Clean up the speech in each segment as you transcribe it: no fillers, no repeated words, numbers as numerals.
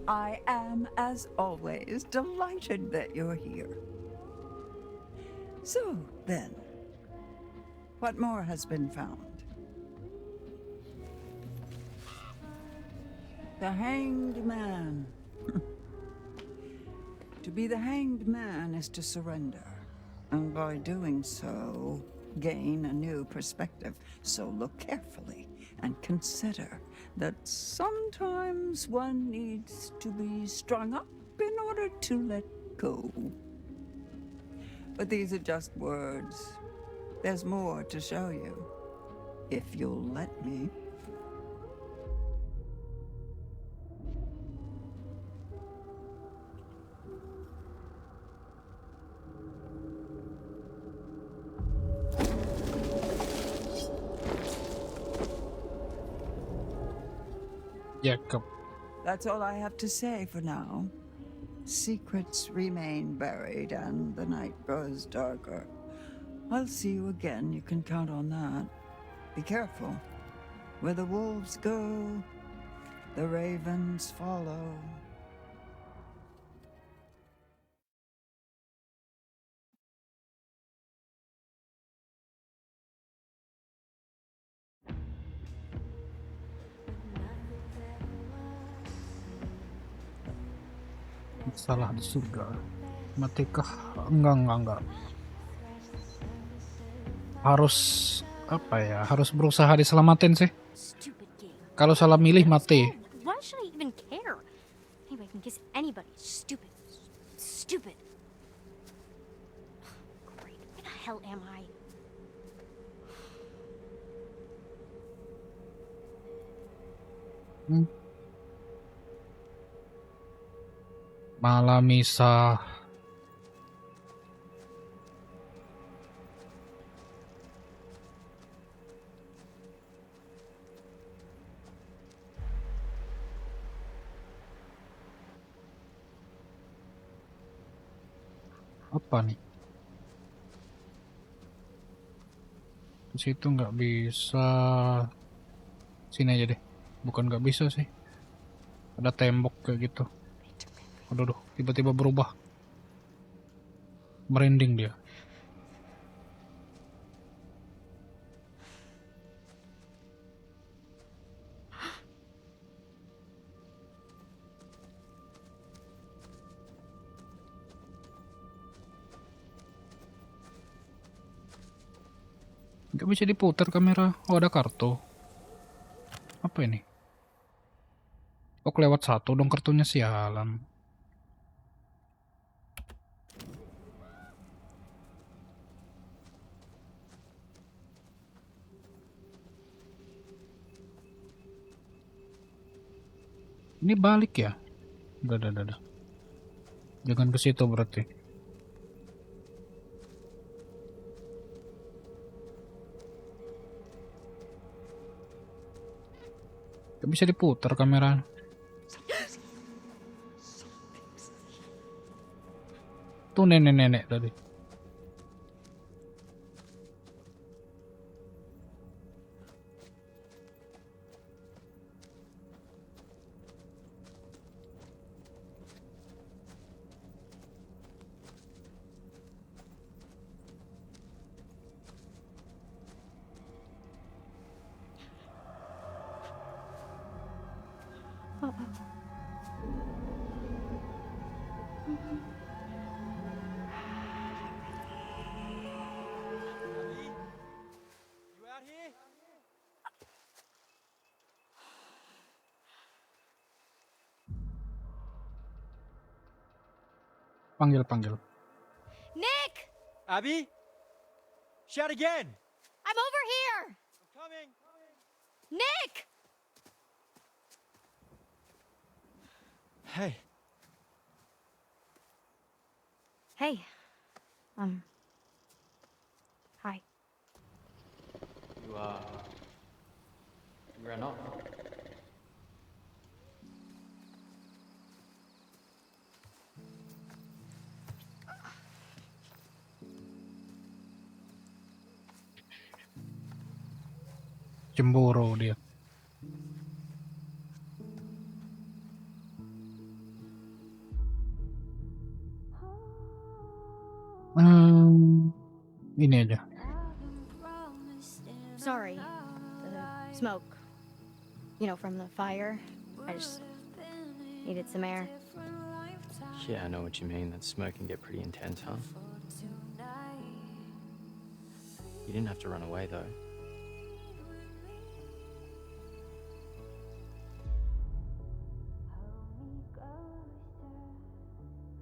I am, as always, delighted that you're here. So, then, what more has been found? The Hanged Man. To be the Hanged Man is to surrender, and by doing so, gain a new perspective. So look carefully and consider that sometimes one needs to be strung up in order to let go. But these are just words. There's more to show you, if you'll let me. Jacob. That's all I have to say for now. Secrets remain buried and the night grows darker. I'll see you again, you can count on that. Be careful. Where the wolves go, the ravens follow. Salah di surga. Matikah? Enggak. Harus apa ya? Harus berusaha diselamatin sih. Kalau salah milih mati. Why should I even care? Anyway, I can kiss anybody. Stupid. Stupid. Great. Where the hell am I? Malah misah. Apa nih? Di situ nggak bisa. Sini aja deh. Bukan nggak bisa sih. Ada tembok kayak gitu. Aduh, tiba-tiba berubah. Merinding dia. Nggak bisa diputar kamera. Oh, ada kartu. Apa ini? Oh, kelewat satu dong kartunya, sialan. Ini balik ya? Udah. Jangan ke situ berarti. Gak bisa diputar kamera. Tuh nenek-nenek tadi. You out here? Panggil. Nick! Abby? Shout again! I'm over here! I'm coming! Nick! Hey. Hey. Hi. You ran off. Cemburu dia. Ini aja. Sorry. The smoke. You know, from the fire. I just needed some air. Yeah, I know what you mean. That smoke can get pretty intense, huh? You didn't have to run away, though.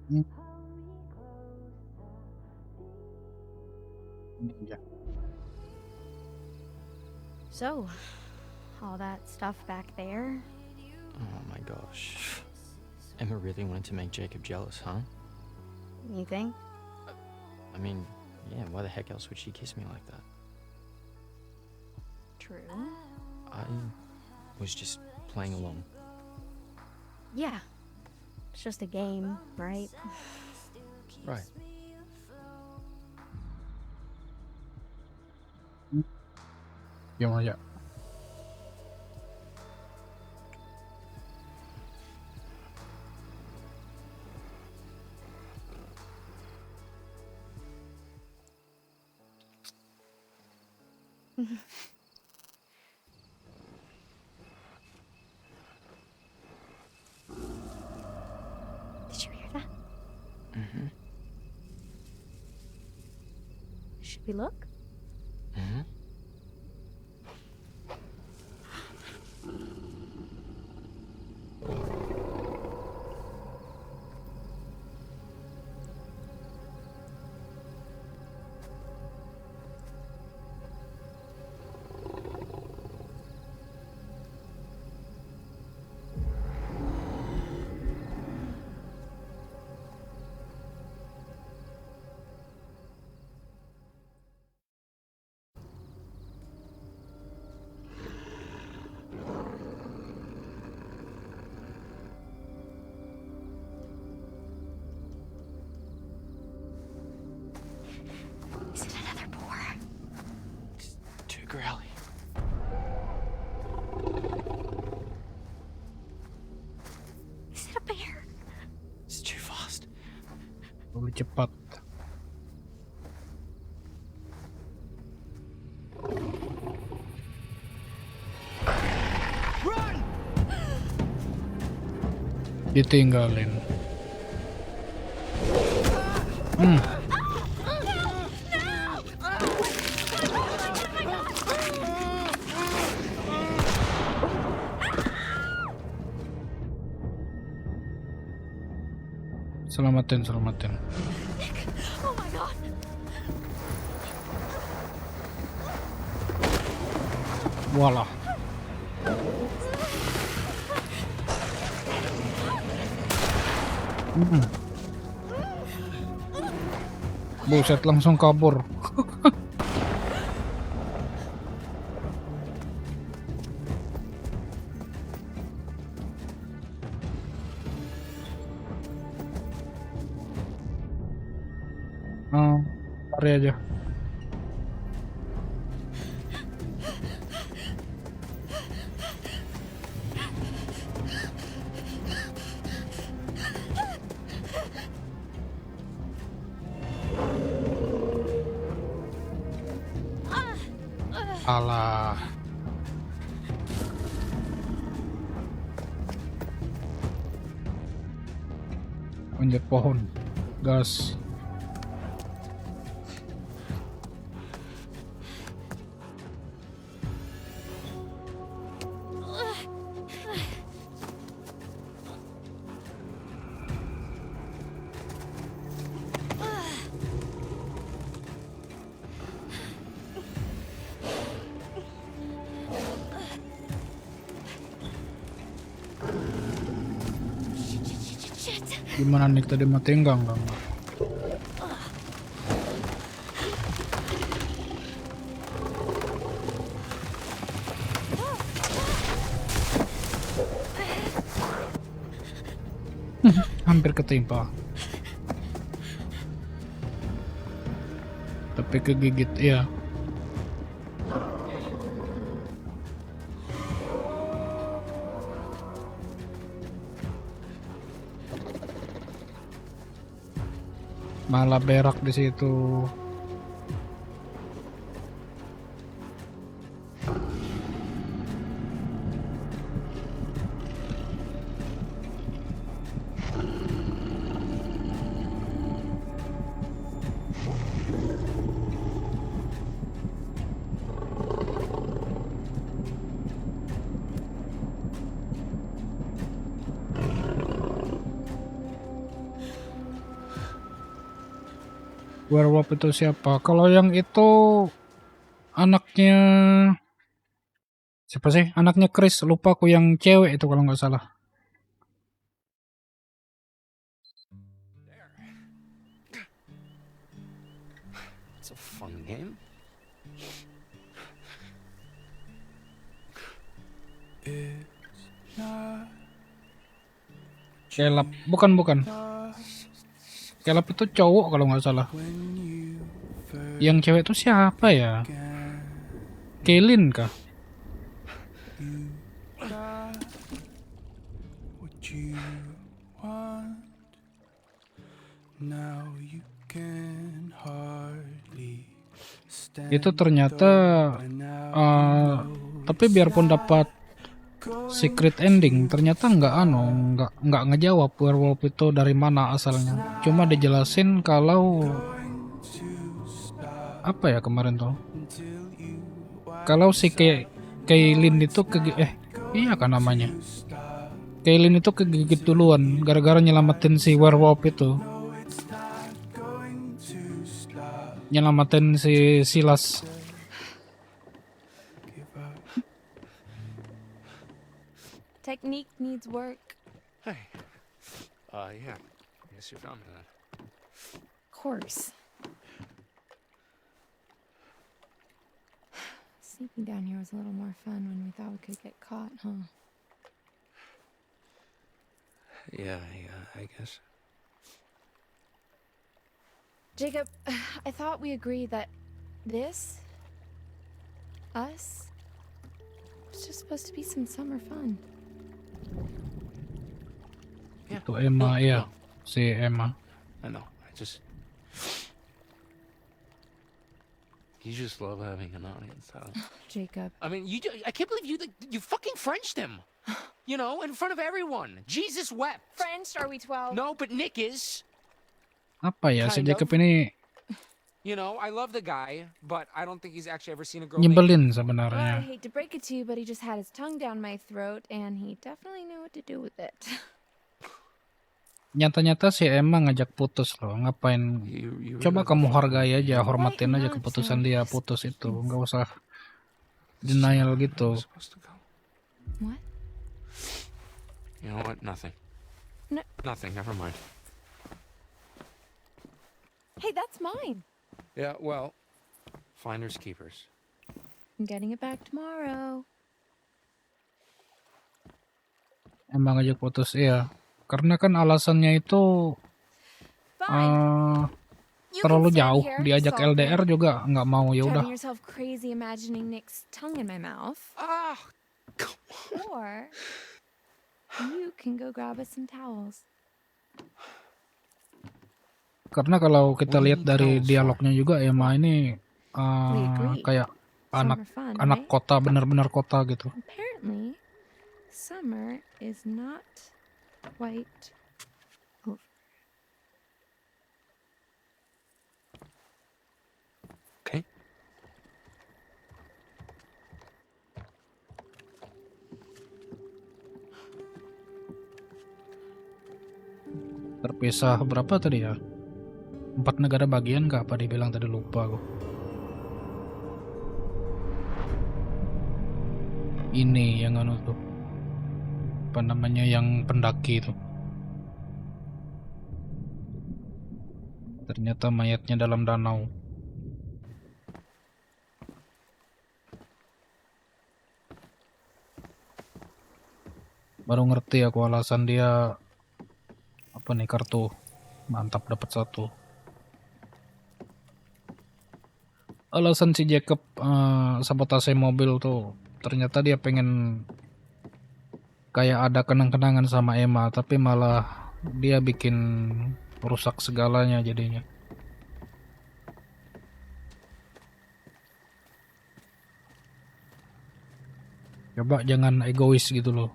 Hmm. Ini aja. So, all that stuff back there. Oh my gosh. Emma really wanted to make Jacob jealous, huh? You think? I mean, yeah, why the heck else would she kiss me like that? True. I was just playing along. Yeah. It's just a game, right? Right. Diam aja. Did you hear that? Mm-hmm. Should we look? Mm-hmm. Is it another boar? It's too growly. Is it a bear? It's too fast. Terlalu cepat. Run! Ditinggalin. Selamatin. Oh my god! Walah. Buset, langsung kabur. Lari aja. Alah. Manjat pohon. Gas. Shit! Gimana nih tadi mati enggak? Hampir ketimpa. Tapi kegigit ya. Malah berak di situ. werewolf itu siapa? Kalau yang itu anaknya siapa sih? Anaknya Chris, lupa aku yang cewek itu kalau nggak salah. It's a fun game. Caleb, bukan. Caleb itu cowok kalau nggak salah. Yang cewek itu siapa ya? Kaylin kah? What you want now, you can hardly stand Itu ternyata tapi biarpun dapat secret ending, ternyata nggak ngejawab werewolf itu dari mana asalnya. Cuma dijelasin kalau apa ya kemarin tuh? Kalau si Kaylin itu iya kan namanya. Kaylin itu kegigit duluan gara-gara nyelamatin si werewolf itu. Nyelamatin si Silas. Technique needs work. Hey. Yeah. Guess you found me then. Of course. Sneaking down here was a little more fun when we thought we could get caught, huh? Yeah, I guess. Jacob, I thought we agreed that us, was just supposed to be some summer fun. Yeah. Itu Emma, No, iya. no, Si Emma. I know. You just love having an audience, huh? Jacob. I mean, I can't believe you fucking Frenched him. You know, in front of everyone. Jesus wept. French, are we 12? No, but Nick is. Apa ya si Kind Jacob of. ini You know, I love the guy, but I don't think he's actually ever seen a girl. nyebelin Well, I sebenarnya. hate to break it to you, but he just had his tongue down my throat, and he definitely knew what to do with it. Nyata-nyata si Emma ngajak putus loh. Ngapain? You Coba really kamu love hargai him. aja, hormatin aja not, keputusan so dia just putus itu. please. Nggak usah denial Sorry, gitu. I was supposed to go. What? You know what? Nothing. No- Nothing. Never mind. Hey, that's mine. Yeah, well, finders keepers. I'm getting it back tomorrow. Emang ngajak putus, iya. Karena kan alasannya itu Fine. You terlalu can stand jauh. here, Diajak sulking, LDR juga nggak mau, ya udah. driving yourself crazy imagining Nick's tongue in my mouth. Ah, Or you can go grab us some towels. Karena kalau kita What do you lihat need dari towels dialognya juga Emma ini We agree. kayak Summer fun, anak right? kota, benar-benar kota gitu. Apparently, summer is not quite over. okay. Terpisah berapa tadi ya? 4 negara bagian kah apa dibilang tadi, lupa aku. Ini yang anu tuh. Apa namanya yang pendaki itu. Ternyata mayatnya dalam danau. Baru ngerti aku alasan dia apa nih, kartu. Mantap, dapat 1. Alasan si Jacob sabotase mobil tuh ternyata dia pengen kayak ada kenang-kenangan sama Emma, tapi malah dia bikin rusak segalanya jadinya. Coba jangan egois gitu loh.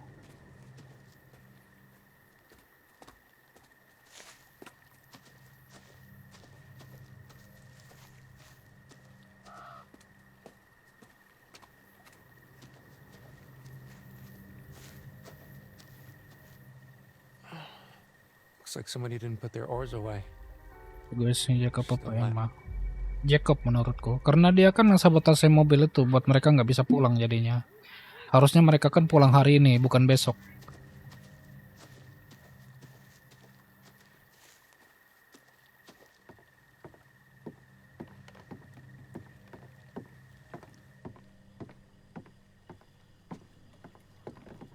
Looks like somebody didn't put their oars away. Egoisnya Jacob apa Emma? Jacob menurutku, karena dia kan sabotase mobil itu buat mereka nggak bisa pulang jadinya. Harusnya mereka kan pulang hari ini, bukan besok.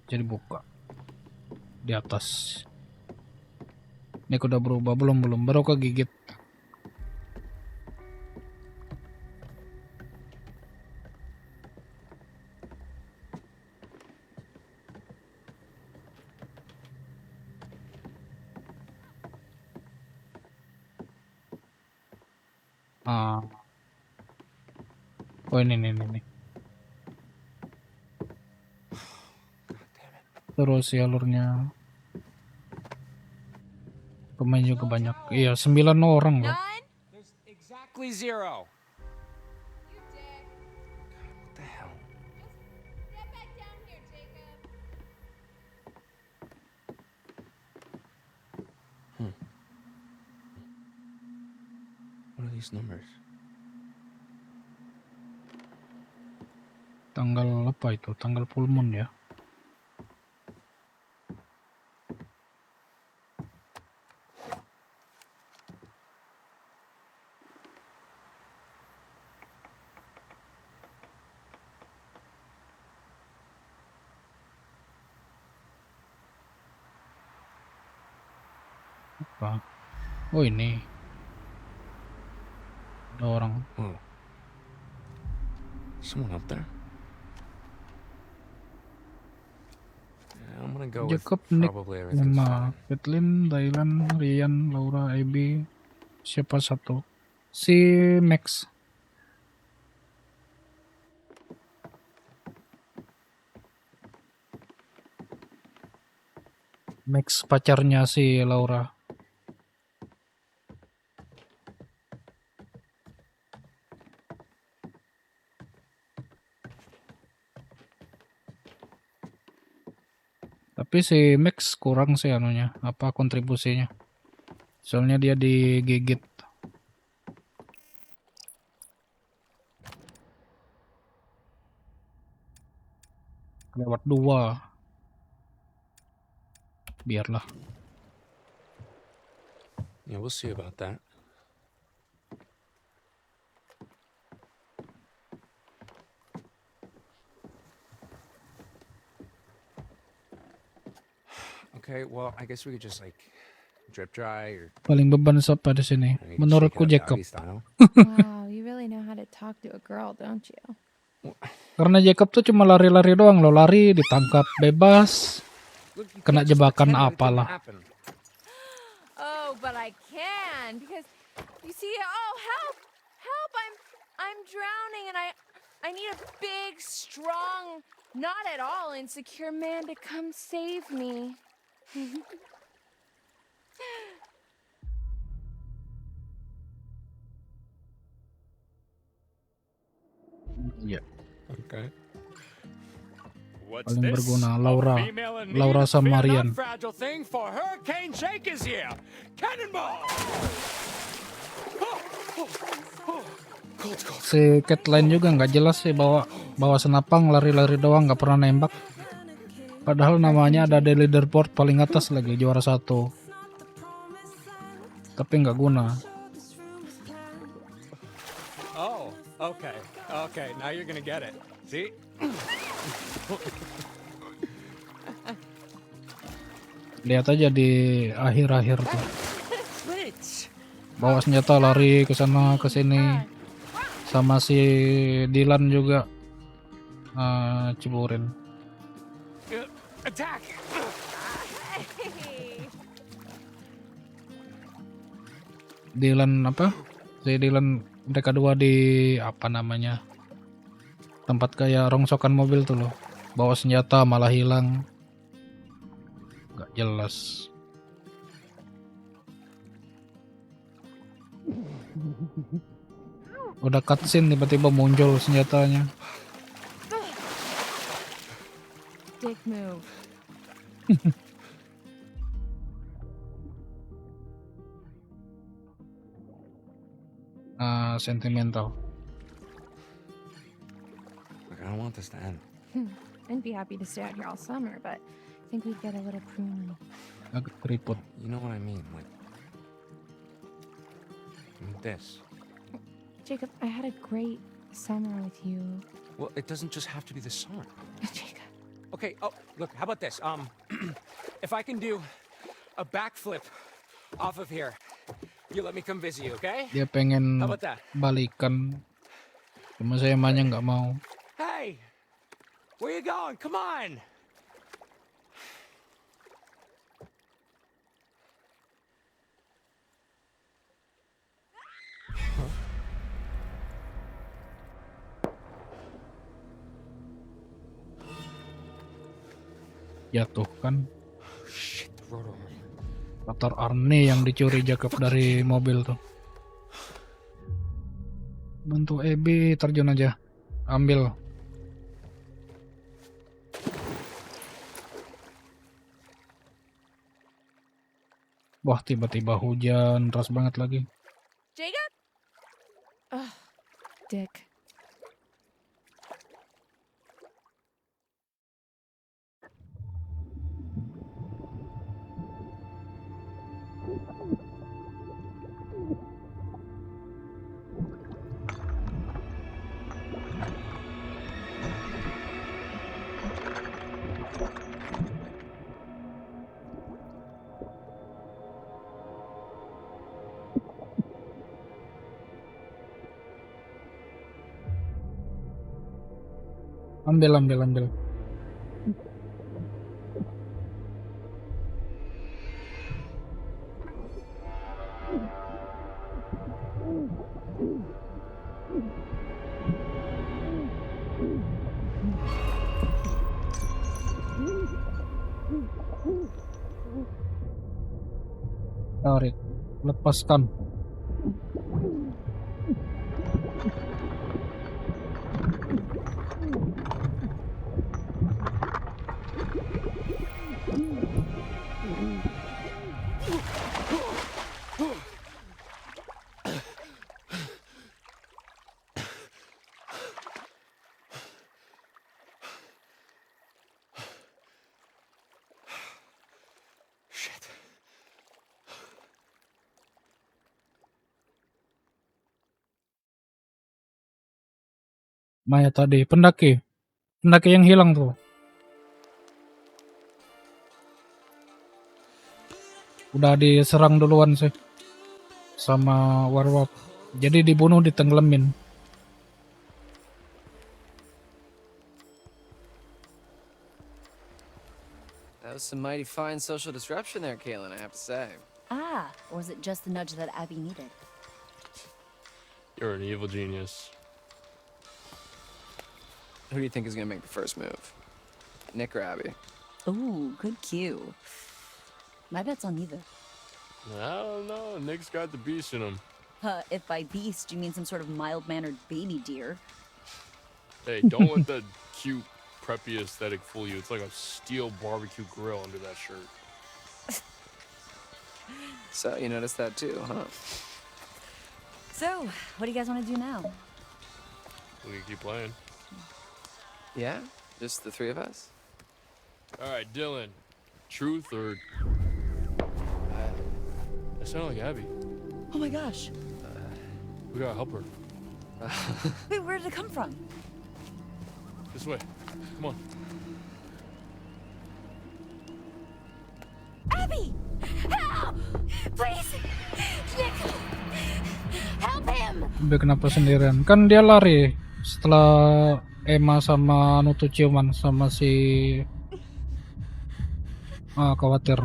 Jadi buka di atas. Ini udah berubah belum? Baru kegigit. Ah. Oh ini nih. Terus si alurnya. Pemain juga banyak. Iya, 9 orang loh. There's exactly 0. What the hell? Get back down here, Jacob. What are these numbers? Tanggal apa itu? Tanggal full moon ya. Apa? Oh ini. Ada orang. Whoa. Someone up there? Yeah, I'm gonna go with Jacob, Nick, probably everything's Emma, fine. Kathleen, Dylan, Ryan, Laura, Abby. Siapa satu? Si Max. Max pacarnya si Laura. Tapi si Max kurang sih anunya, apa kontribusinya. Soalnya dia digigit. Lewat 2. Biarlah. Yeah, we'll see about that. Okay, well, I guess we could just like drip dry or Paling beban siapa di sini? you know, you can Menurutku shake it up Jacob. doggy style. Wow, you really know how to talk to a girl, don't you? Karena Jacob tuh cuma lari-lari doang loh, lari ditangkap bebas. Look, you Kena can't just jebakan pretend that it didn't apalah. happen. Oh, but I can because you see. Oh, help! Help! I'm drowning, and I need a big, strong, not at all insecure man to come save me. Iya. Okay. What's Paling this? berguna, A Laura. female in need? Laura sama Fear Marian. not, fragile thing, for Hurricane Jake is here. Cannonball! Si Kathleen juga nggak jelas sih bawa senapang, lari-lari doang, nggak pernah nembak. Padahal namanya ada di leaderboard paling atas lagi, juara 1. Tapi nggak guna. Oh, okay. Okay, now you're gonna get it. See? Lihat aja di akhir-akhir tuh. Switch! Bawa senjata lari ke sana ke sini. Sama si Dylan juga ceburin. Attack! Dylan apa? Si Dylan mereka dua di apa namanya? Tempat kayak rongsokan mobil tuh loh. Bawa senjata malah hilang. Gak jelas. Udah cutscene tiba-tiba muncul senjatanya. Dick move. sentimental. Look, I don't want this to end. I'd be happy to stay out here all summer, but I think we'd get a little pruny. Agak keriput. You know what I mean? Like this. Jacob, I had a great summer with you. Well, it doesn't just have to be this summer. Jacob. Okay, oh, look, how about this? If I can do a backflip off of here, you let me come visit you, okay? Dia pengen How about that? balikan. Cuma saya emangnya nggak mau. Hey, where you going? Come on. Jatuh kan. Shit, the rotor. Motor Arne yang dicuri Jacob dari mobil tuh. Bantu Abby terjun aja. Ambil. Wah, tiba-tiba hujan deras banget lagi. Jacob? Ugh, Dick. Ambil. Tarik, lepaskan. Shit. Maya tadi, pendaki yang hilang tuh. Udah diserang duluan sih sama werewolf. Jadi dibunuh, ditenggelamin. That was some mighty fine social disruption there, Kaylin, I have to say. Ah, or was it just the nudge that Abby needed? You're an evil genius. Who do you think is gonna make the first move? Nick or Abby? Ooh, good cue. My bet's on neither. I don't know. Nick's got the beast in him. If by beast you mean some sort of mild-mannered baby deer. Hey, don't let that cute, preppy aesthetic fool you. It's like a steel barbecue grill under that shirt. So, you noticed that too, huh? So, what do you guys want to do now? We can keep playing. Yeah? Just the three of us? All right, Dylan. Truth or... That sounded like Abby. Oh my gosh. We gotta help her. Wait, where did it come from? This way. Come on. Abby! Help! Please! Nick! Help him! Abby kenapa sendirian? Kan dia lari setelah Emma sama Nutu ciuman sama si... khawatir.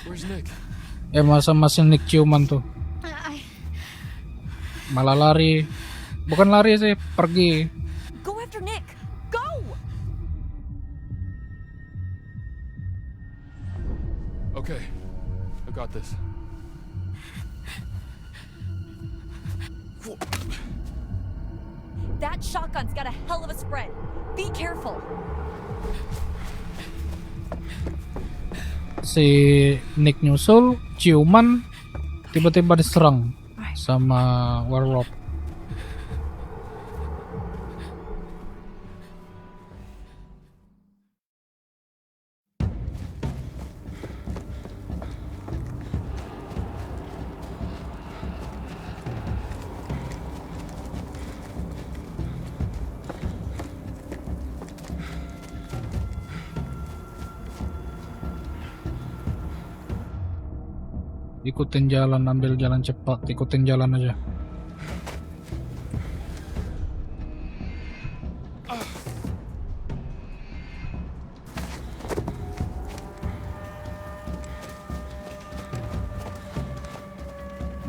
Where's Nick? Emma sama si Nick ciuman tuh. Malah lari. Bukan lari sih, pergi. Go after Nick! Go! Okay. I got this. That shotgun's got a hell of a spread. Be careful. Si Nick nyusul, ciuman, tiba-tiba diserang sama werewolf. Ikutin jalan, ambil jalan cepat, ikutin jalan aja.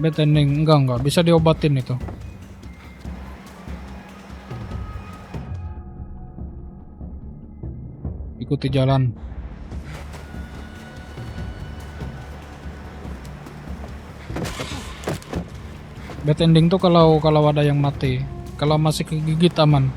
Bad ending, enggak, bisa diobatin itu. Ikuti jalan. Bad ending tuh kalau ada yang mati. Kalau masih kegigit aman.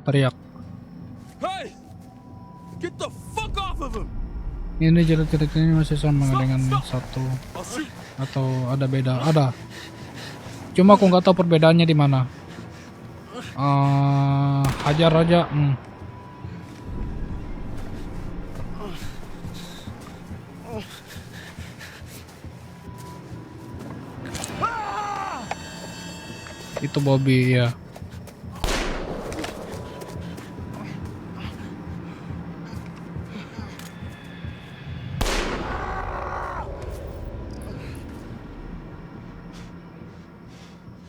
Teriak. Hey! Get the fuck off of him! Ini jerit-jeritnya masih sama dengan satu I'll shoot. atau ada beda? Ada. Cuma aku nggak tahu perbedaannya di mana. Hajar aja. Itu Bobby ya.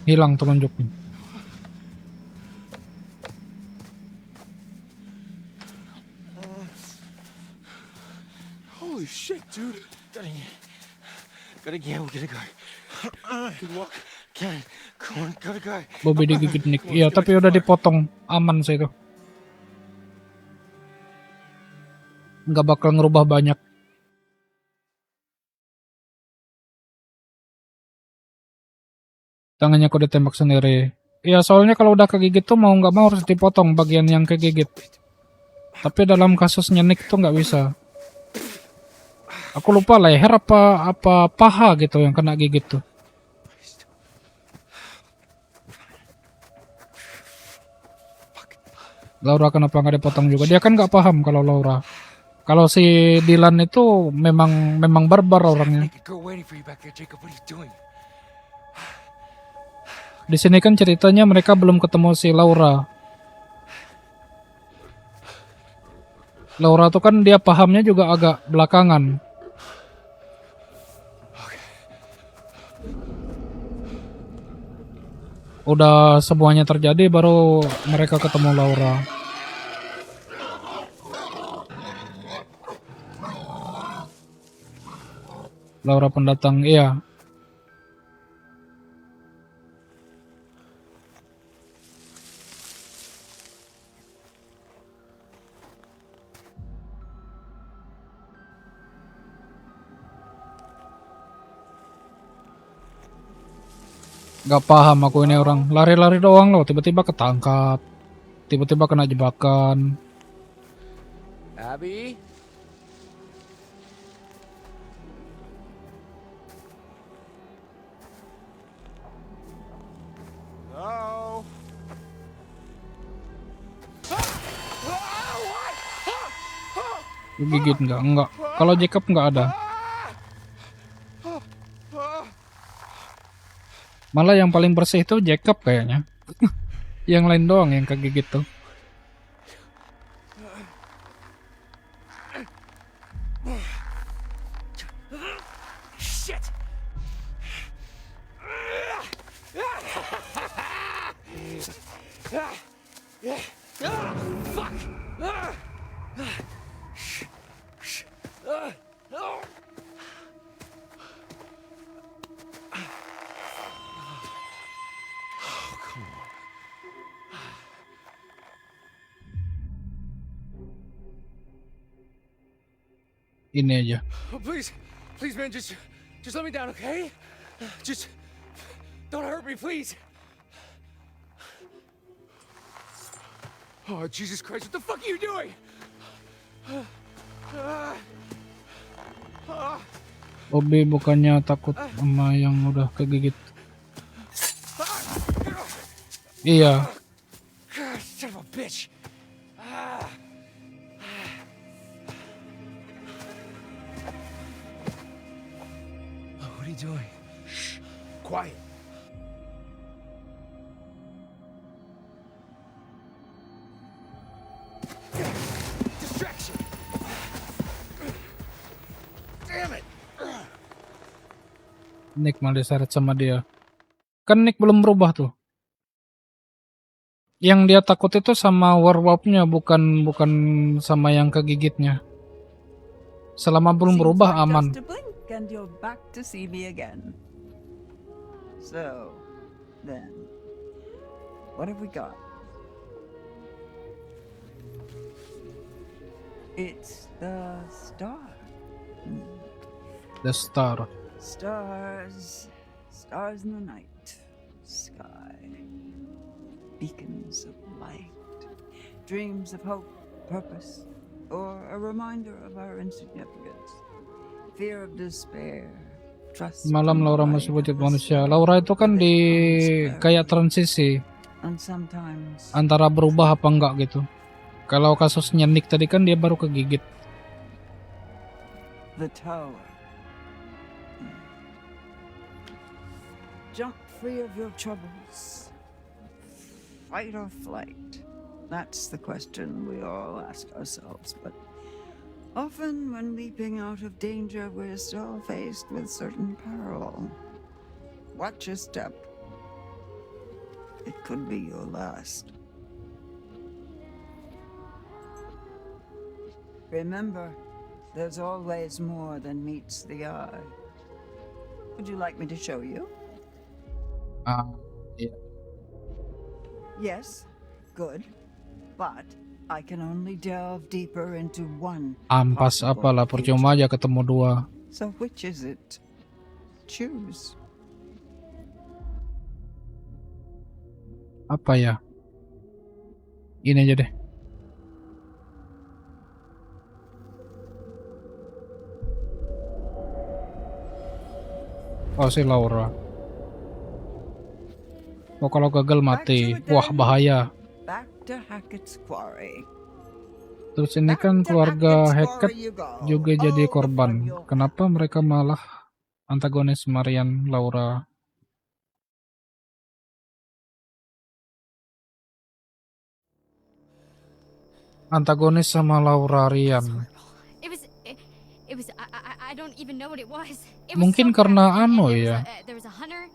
Hilang telunjuknya. Holy shit, dude. Gotta get, we gotta go. Can walk. Can, come on, gotta go. Bobby digigit Nick. Iya, tapi udah dipotong. Aman sih itu. Nggak bakal ngerubah banyak. Tangannya kok ditembak sendiri. Ya soalnya kalau udah kegigit tuh mau nggak mau harus dipotong bagian yang kegigit. Tapi dalam kasusnya Nick tuh nggak bisa. Aku lupa leher apa paha gitu yang kena gigit tuh. Laura kenapa nggak dipotong juga? Dia kan nggak paham kalau Laura. Kalau si Dylan itu memang barbar orangnya. Di sini kan ceritanya mereka belum ketemu si Laura. Laura tuh kan dia pahamnya juga agak belakangan. Udah semuanya terjadi baru mereka ketemu Laura. Laura pendatang, iya. Gak paham aku ini orang. Lari-lari doang loh, tiba-tiba ketangkap. Tiba-tiba kena jebakan. Abby? Oh. Gigit enggak. Kalau Jacob enggak ada. Malah yang paling bersih itu Jacob kayaknya. Yang lain doang yang kegigit tuh. Shit! Fuck! Ini aja. Oh, please, man, just let me down, okay? Just don't hurt me, please. Oh, Jesus Christ, what the fuck are you doing? Bobby bukannya takut sama yang udah kegigit. Iya. God, son of a bitch. Oh, what are you doing? Shh. Quiet. Distraction. Damn it. Nick malah diseret sama dia. Kan Nick belum berubah tuh. Yang dia takut itu sama werewolf-nya, bukan sama yang kegigitnya. Selama belum Seems berubah like aman. just a blink and you're back to see me again. So, then, what have we got? It's the star. The Star. Stars, stars in the night sky, beacons of light, dreams of hope, purpose, or a reminder of our insignificance, fear of despair, trust. Malam in Laura life masih wujud and manusia. strength Laura itu kan within di unsparing. kayak transisi And sometimes antara berubah apa enggak gitu. Kalau kasusnya Nick tadi kan dia baru kegigit. the tower. Jump free of your troubles. Fight or flight? That's the question we all ask ourselves, but often when leaping out of danger, we're still faced with certain peril. Watch your step. It could be your last. Remember, there's always more than meets the eye. Would you like me to show you? Iya. Yes, good. But I can only delve deeper into one. Ampas possible apalah, percuma future. aja ketemu dua. So which is it? Choose. Apa ya? Ini aja deh. Oh, si Laura. Oh, kalau gagal mati. Wah, bahaya. Back to Hackett's Quarry. Terus ini kan keluarga Hackett juga jadi korban. Kenapa mereka malah antagonis Marian Laura? Antagonis sama Laura Ryan. It was I don't even know what it was. Mungkin karena anu ya. There was a hunter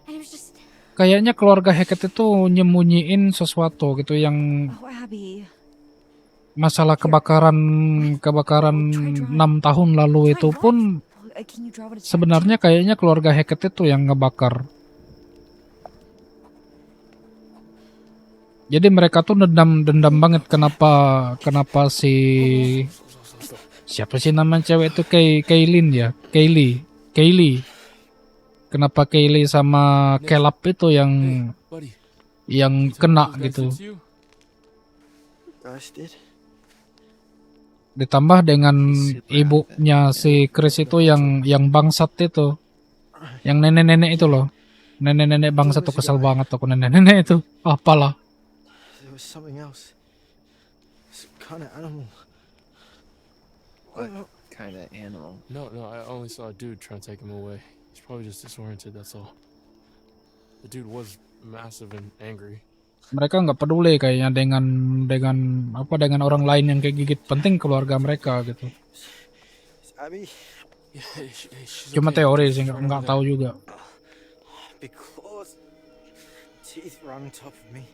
and it was just Kayaknya keluarga Hackett itu nyembunyiin sesuatu gitu yang Oh, Abby. masalah kebakaran 6 tahun lalu itu pun Can you draw what it's sebenarnya kayaknya keluarga Hackett itu yang ngebakar. Jadi mereka tuh dendam banget kenapa siapa sih nama cewek itu Kaylee. Kenapa Kaylee sama Caleb itu Buddy. yang kena Those guys gitu. fits you? Gosh, did. Ditambah dengan ibunya si Chris itu yang bangsat itu. Yang nenek-nenek itu loh. Nenek-nenek bangsat tuh kesel banget aku nenek-nenek itu. Apalah. There was something else. Some kind of animal. What kind of animal? No, I only saw a dude trying to take him away. He's probably just disoriented, that's all. The dude was massive and angry. Mereka nggak peduli kayaknya dengan orang lain yang kayak gigit. Penting keluarga mereka gitu. Is Abby? Yeah, she's Cuma okay. teori sih, She's right nggak over tahu there. juga. Big claws. Teeth right on top of me.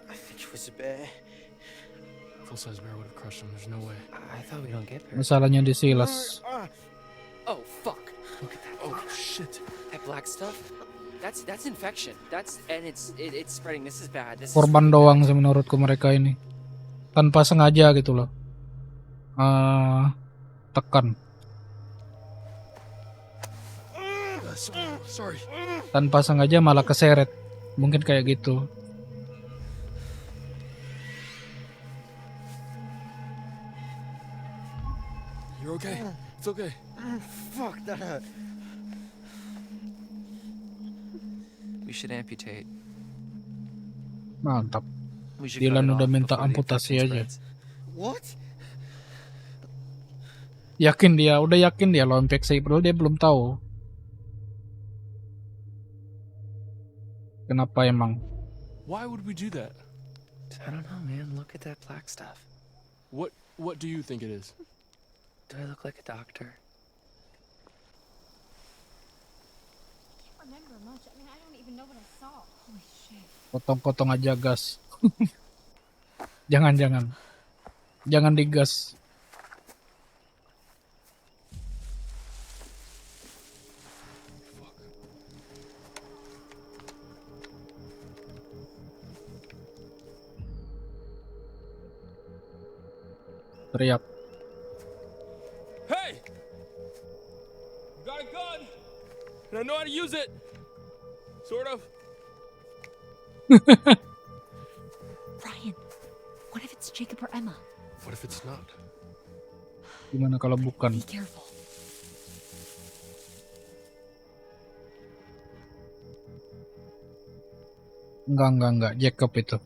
I think it was a bear. Full-size bear would have crushed him. There's no way. I thought we don't get bears. Masalahnya di Silas. Oh fuck! Look at that. Oh shit! That black stuff. That's infection. It's spreading. This is bad. This is Korban really doang bad. sih menurutku mereka ini. Tanpa sengaja gitu loh. Tekan. Sorry. Tanpa sengaja malah keseret. Mungkin kayak gitu. okay? It's okay. Fuck that. We should amputate. Mantap. We should cut Dylan it udah off minta before the amputasi infection aja. spreads. What? Udah yakin dia lo infeksi, padahal dia belum tahu. Kenapa emang? Why would we do that? I don't know, man. Look at that black stuff. What do you think it is? Do I look like a doctor? I can't remember much. I mean, I don't even know what I saw. Holy shit. Potong-potong aja gas. Jangan digas. Teriak. Hey! Got a gun! And I know how to use it! Sort of. Ryan, what if it's Jacob or Emma? What if it's not? Gimana kalau bukan? Be careful. Enggak. Jacob itu.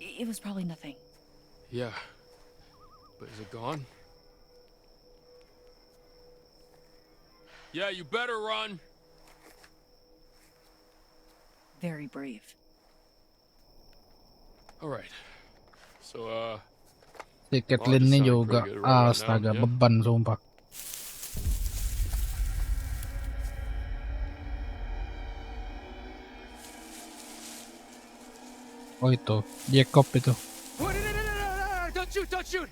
It was probably nothing. Yeah. But is it gone? Yeah, you better run! Very brave. Alright. So, Si Caitlyn ini juga astaga beban sumpah. Oh itu, Jacob itu. No, don't shoot!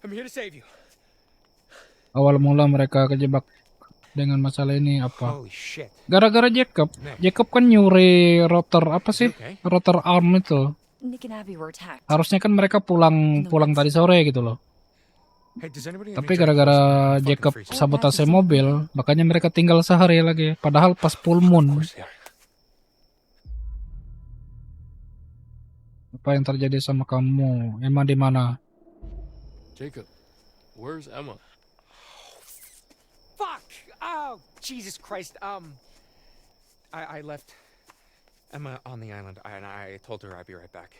I'm here to save you. Awal mula mereka kejebak dengan masalah ini apa? Holy shit. Gara-gara Jacob. Jacob kan nyuri rotor apa sih? Okay. Rotor arm itu. Nick and Abby were attacked. Harusnya kan mereka pulang tadi sore gitu loh. Hey, does anybody Tapi gara-gara Jacob sabotase mobil, makanya mereka tinggal sehari lagi. Padahal pas full moon. Apa yang terjadi sama kamu? Emma di mana? Jacob, where's Emma? Fuck! Oh, Jesus Christ. I left Emma on the island, and I told her I'd be right back.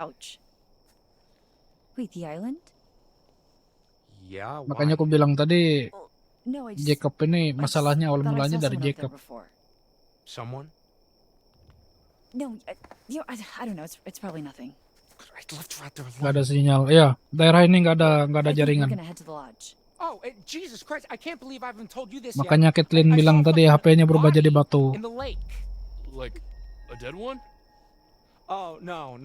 Ouch. Wait, the island? Yeah, why? Makanya aku bilang tadi No, I just Jacob ini masalahnya awal thought I mulanya saw dari someone out there Jacob. before. Someone? No, I don't know. It's probably nothing. I left her out there alone. Gak ada sinyal. Iya, daerah ini gak ada I think we're jaringan. gonna head to the lodge. Oh, Jesus Christ, I can't believe I haven't told you this Makanya yet. Caitlyn I bilang saw a tadi fucking HP-nya berubah jadi body batu. in the lake. Like, a dead one? Oh, no.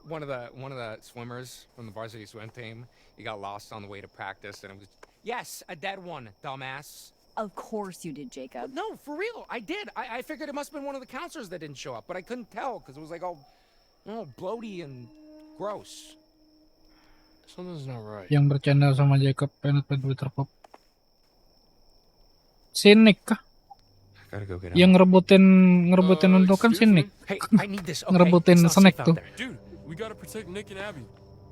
One of the swimmers from the varsity swim team, he got lost on the way to practice, and it was... Yes, a dead one, dumbass. Of course you did, Jacob. No, for real, I did. I figured it must have been one of the counselors that didn't show up, but I couldn't tell because it was like all bloaty and gross. Something's not right. Yang bercanda sama Jacob pengen Twitter pop. Si Nick kah? Gotta go get Yang ngerebutin untuk kan si Nick. Hey, I need this. Okay, Ngerebutin it's not snack safe tuh. out there. Dude, we gotta protect Nick and Abby.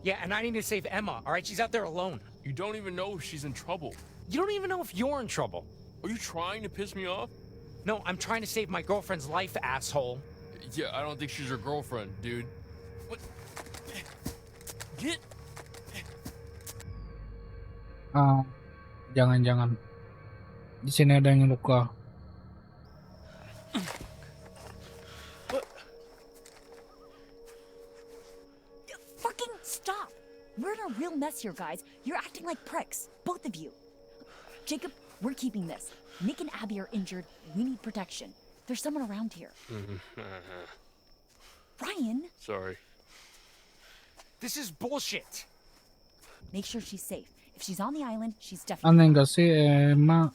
Yeah, and I need to save Emma. All right, she's out there alone. You don't even know if she's in trouble. You don't even know if you're in trouble. Are you trying to piss me off? No, I'm trying to save my girlfriend's life, asshole. Yeah, I don't think she's your girlfriend, dude. What? Get... Jangan. Di sini ada yang luka. Fucking stop! We're in a real mess here, guys. You're acting like pricks, both of you. Jacob, we're keeping this. Nick and Abby are injured. We need protection. There's someone around here. Ryan, Sorry. This is bullshit. make sure she's safe. If she's on the island, she's Aneh definitely. gak sih Emma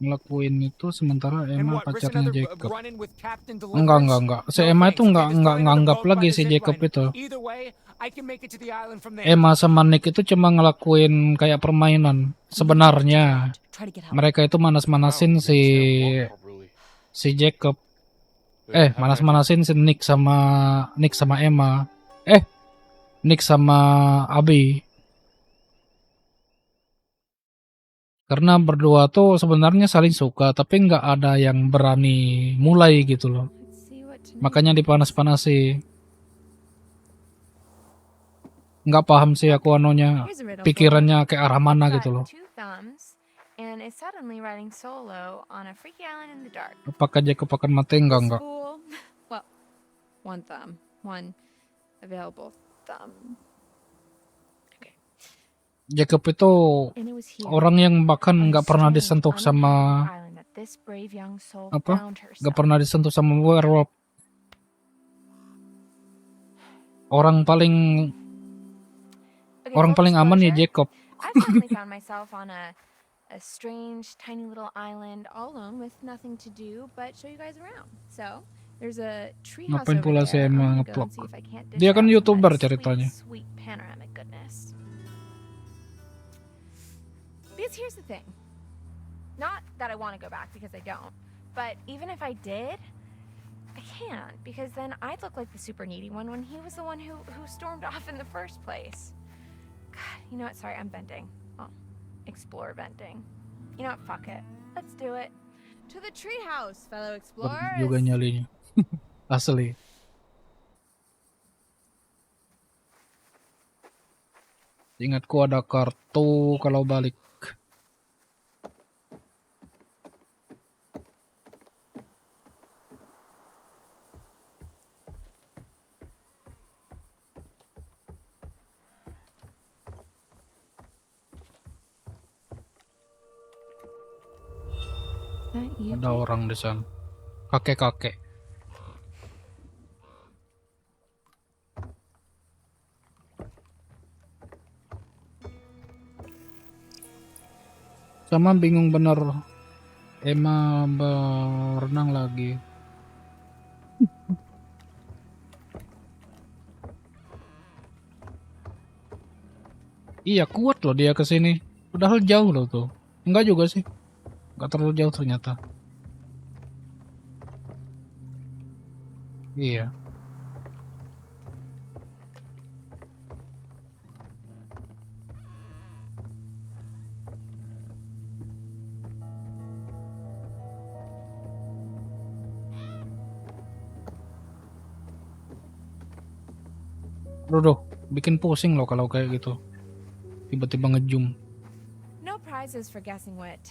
ngelakuin itu sementara And Emma what, risk pacarnya another Jacob? run-in with Captain Enggak. Deliverance? Si No Emma thanks. itu enggak Okay, just throw it in the nganggap boat by lagi the si zip Jacob line. itu. Either way, I can make it to the island from there. Emma sama Nick itu cuma ngelakuin kayak permainan. Sebenarnya Try to get help. mereka itu manas-manasin si Jacob. Manas-manasin si Nick sama Emma. Nick sama Abi. Karena berdua tuh sebenarnya saling suka, tapi nggak ada yang berani mulai gitu loh. Let's see what tonight Makanya brings. dipanas-panasi. Nggak paham sih aku anunya, Here's a riddle for you. pikirannya ke arah mana It's gitu got loh. 2 thumbs and is suddenly riding solo on a freaky island in the dark. Apakah Jacob akan mati? Enggak. Spool. Well, 1 thumb. 1 available thumb. Okay. Jacob itu And it was here orang yang bahkan on a nggak pernah strange, disentuh sama uninhabited island that this brave young soul apa? found Nggak herself. pernah disentuh sama werewolf. Orang paling Okay, full aman ya disclosure, Jacob. I've suddenly found myself on a strange, tiny little island all alone with nothing to do but show you guys around. So, there's a treehouse Ngapain over pula si there. Emma I'm gonna go ngeplok? and see if I can't Dia dish kan out some of YouTuber that ceritanya. sweet, sweet panoramic goodness. Because here's the thing. Not that I want to go back because I don't, but even if I did, I can't because then I'd look like the super needy one when he was the one who stormed off in the first place. God, you know what? Sorry, I'm venting. Oh, explore venting. You know what? Fuck it. Let's do it. To the treehouse, fellow explorers. Juga nyalinya. Asli. Ingatku ada kartu kalau balik. That you, Ada orang di sana. Kakek-kakek. Sama bingung bener. Emma berenang lagi. Iya kuat loh dia kesini. Padahal jauh loh tuh. Enggak juga sih. Enggak terlalu jauh ternyata. Iya. Dodo, bikin pusing loh kalau kayak gitu. Tiba-tiba ngejum. No prizes for guessing what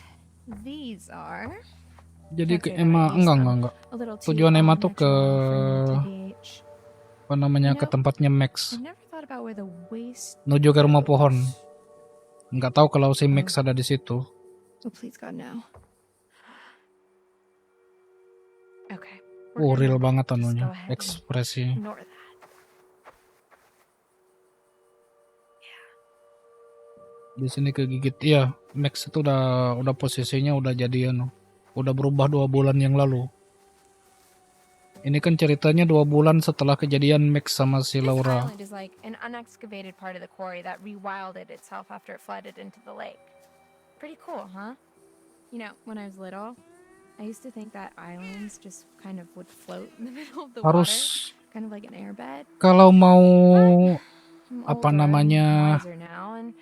these are. Jadi Can't ke say that I Emma used enggak. A little too Tujuan Emma tuh ke unnatural for me, TBH. apa namanya You ke know, tempatnya Max. I never thought about where the waste Menuju ke rumah pohon. goes. Nggak tahu kalau si Max ada di situ. Oh, please God, no. Okay. Real banget just anunya, go ahead and ekspresi. ignore that. Di sini kegigit. Iya, Max itu udah posisinya udah jadian. Udah berubah 2 bulan yang lalu. Ini kan ceritanya 2 bulan setelah kejadian Max sama si This Laura. island is like an unexcavated part of the quarry that rewilded itself after it flooded into the lake. Pretty cool, huh? You know, when I was little, I used to think that islands just kind of would float in the middle of the water, Harus kind of like an airbed. kalau mau I'm apa older and namanya? wiser now and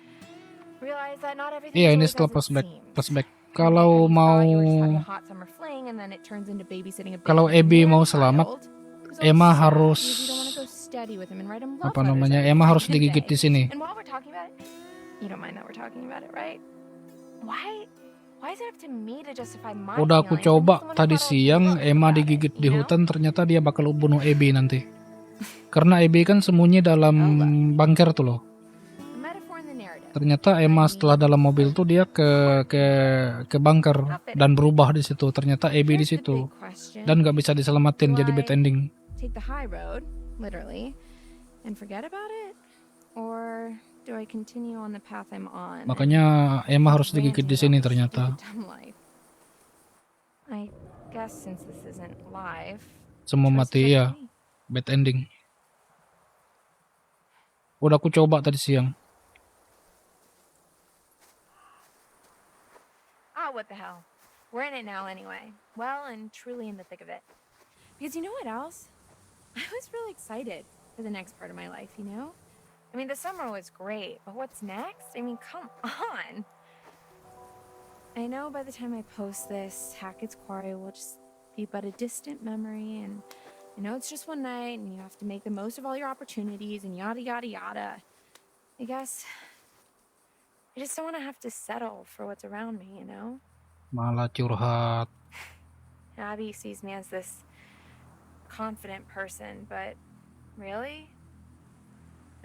realize that not everything Iya, is ini always setelah as it flashback. seems. Kalau mau kalau Abby mau selamat, Emma harus apa namanya? Emma harus digigit di sini. Udah aku coba tadi siang Emma digigit di hutan, ternyata dia bakal bunuh Abby nanti. Karena Abby kan sembunyi dalam bunker tuh loh. Ternyata Emma setelah dalam mobil tuh dia ke bunker dan berubah di situ. Ternyata Abby di situ dan nggak bisa diselamatin, jadi bad ending. Take the high road, literally, and forget about it, or do I continue on the path I'm on? Makanya Emma harus digigit di sini ternyata. I guess since this isn't live, Semua mati ya, bad ending. Udah aku coba tadi siang. What the hell? We're in it now anyway. Well and truly in the thick of it. Because you know what else? I was really excited for the next part of my life, you know? I mean, the summer was great, but what's next? I mean, come on. I know by the time I post this, Hackett's Quarry will just be but a distant memory, and I know it's just one night, and you have to make the most of all your opportunities, and yada, yada, yada. I guess I just don't want to have to settle for what's around me, you know? Malah curhat. Abby sees me as this confident person, but really?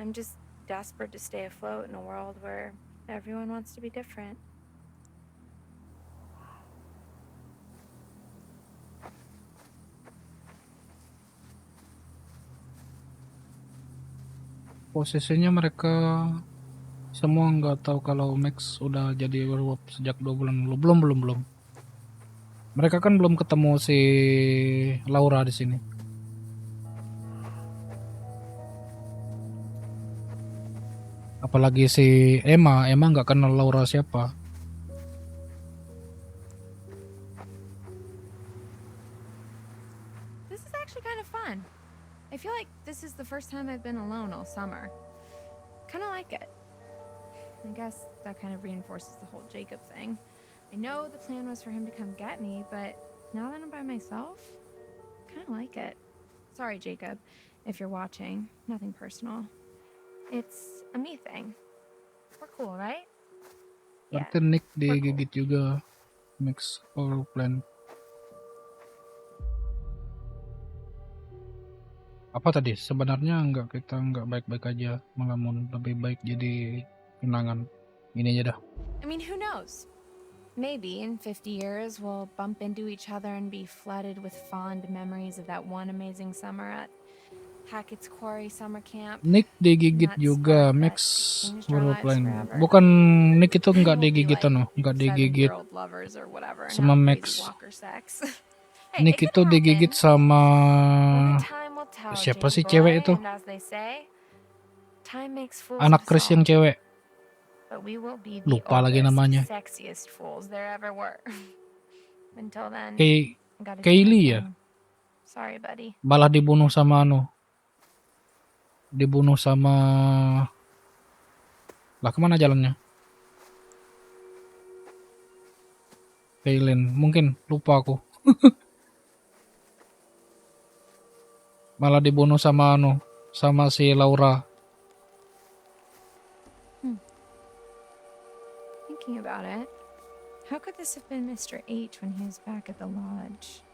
I'm just desperate to stay afloat in a world where everyone wants to be different. Posisinya mereka semua nggak tahu kalau Max udah jadi werewolf sejak 2 bulan lalu. Belum. Mereka kan belum ketemu si Laura di sini. Apalagi si Emma nggak kenal Laura siapa. This is actually kind of fun. I feel like this is the first time I've been alone all summer. Kind of like it. I guess that kind of reinforces the whole Jacob thing. I know the plan was for him to come get me, but now that I'm by myself, kind of like it. Sorry, Jacob, if you're watching. Nothing personal. It's a me thing. We're cool, right? Yeah. Berarti Nick digigit juga Max or plan. Apa tadi? Sebenarnya kita nggak baik-baik aja, malah lebih baik jadi kenangan. Ini aja dah. I mean, who knows? Maybe in 50 years we'll bump into each other and be flooded with fond memories of that one amazing summer at Hackett's Quarry summer camp. Nick digigit juga Max werewolf plan. Bukan Nick itu nggak digigit nggak digigit sama Max. Nick itu digigit sama siapa sih cewek itu? Anak Chris yang cewek. Lupa lagi namanya. Kaylee ya? Malah dibunuh sama lah, kemana jalannya? Kaylin, mungkin lupa aku. Malah dibunuh sama si Laura. Thinking about it, how could this have been Mr. H when he was back at the lodge?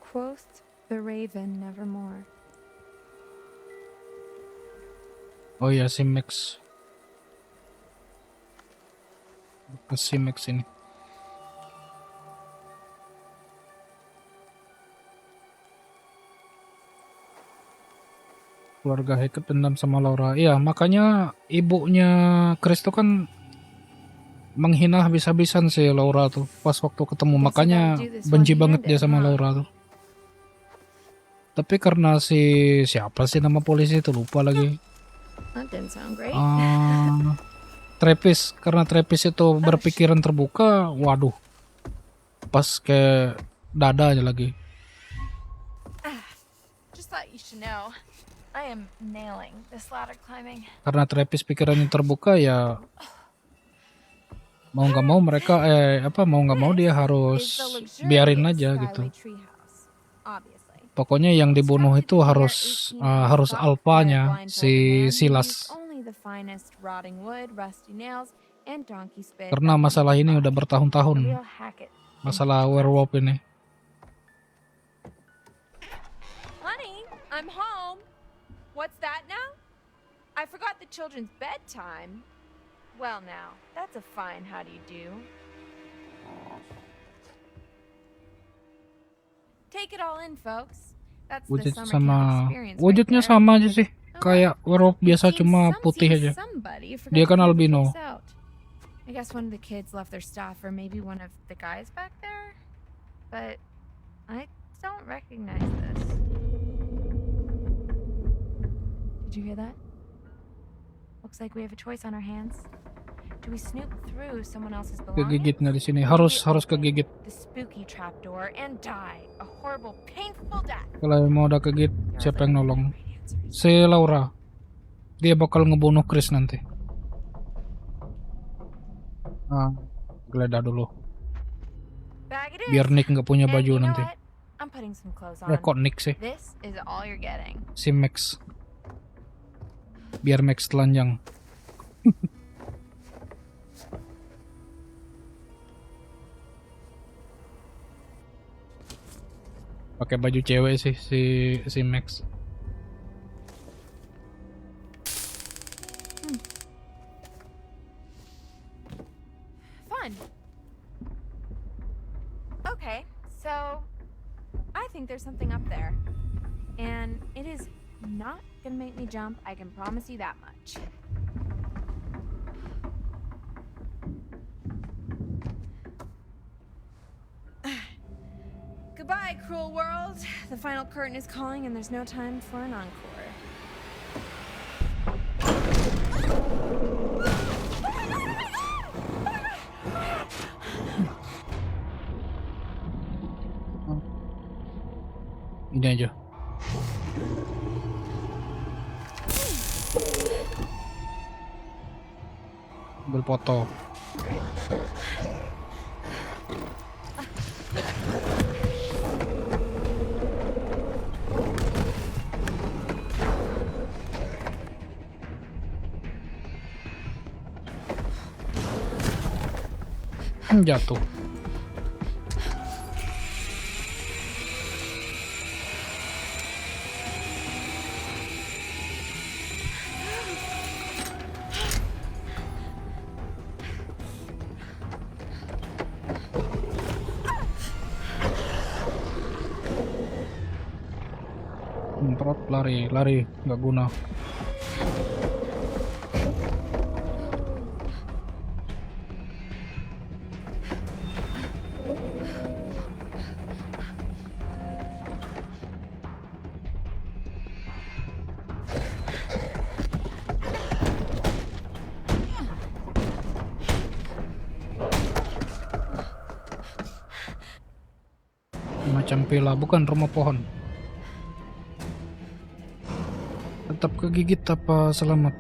Quoth the raven nevermore. Oh ya, si Max. Si Max ini. Keluarga Hackett dendam sama Laura. Iya, makanya ibunya Chris tuh kan menghina habis-habisan si Laura tuh pas waktu ketemu. Makanya benci banget dia sama Laura tuh. Tapi karena siapa sih nama polisi itu, lupa lagi. Travis, karena Travis itu berpikiran terbuka, waduh, pas ke dada aja lagi. Just thought you should know, I am nailing this ladder climbing. Karena Travis pikirannya terbuka ya, mau nggak mau mereka mau nggak mau dia harus biarin aja gitu. Pokoknya yang dibunuh itu harus alfanya si Silas. Karena masalah ini udah bertahun-tahun. Masalah werewolf ini. Honey, I'm home. What's that now? I forgot the children's bedtime. Well now, that's a fine how do you do. Take it all in, folks. That's the summer camp experience. Wujudnya sama aja sih. Kayak werewolf biasa, cuma putih aja. Dia kan albino. I guess one of the kids left their stuff, or maybe one of the guys back there. But I don't recognize this. Did you hear that? Looks like we have a choice on our hands. Do we snoop through someone else's Kegigit belongings? nggak di sini? Or Harus do we kegigit. open the spooky trapdoor and die a horrible, painful death. Kalau mau udah kegigit, siapa yang nolong? Si Laura. Dia bakal ngebunuh Chris nanti. Geledah dulu. Bag it is. Biar Nick nggak punya And baju you know nanti. what? I'm putting some clothes on. Kok Nick sih? This is all you're getting. Si Max. Biar Max telanjang. Pakai baju cewek sih si Max. Fun. Okay, so I think there's something up there. And it is not gonna make me jump, I can promise you that much. Goodbye, cruel world. The final curtain is calling and there's no time for an encore. Ini aja. Ambil foto. Jatuh. Semprot, lari nggak guna. Macam pila, bukan rumah pohon. Tetap kegigit apa selamat?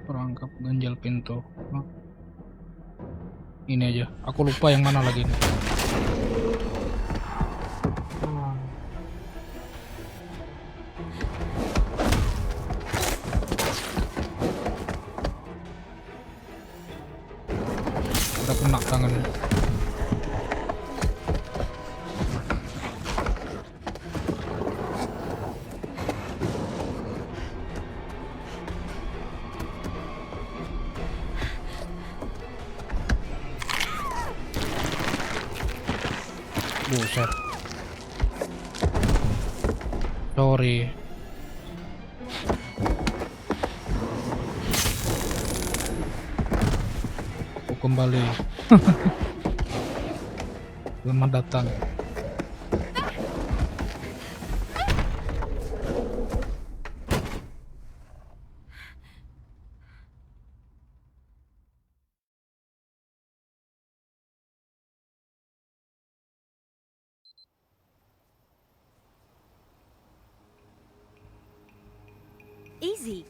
Perangkap ganjal pintu. Oh. Ini aja. Aku lupa yang mana lagi ini. Udah kena tangannya. Buset. Sorry. Aku kembali. Selamat datang. Easy.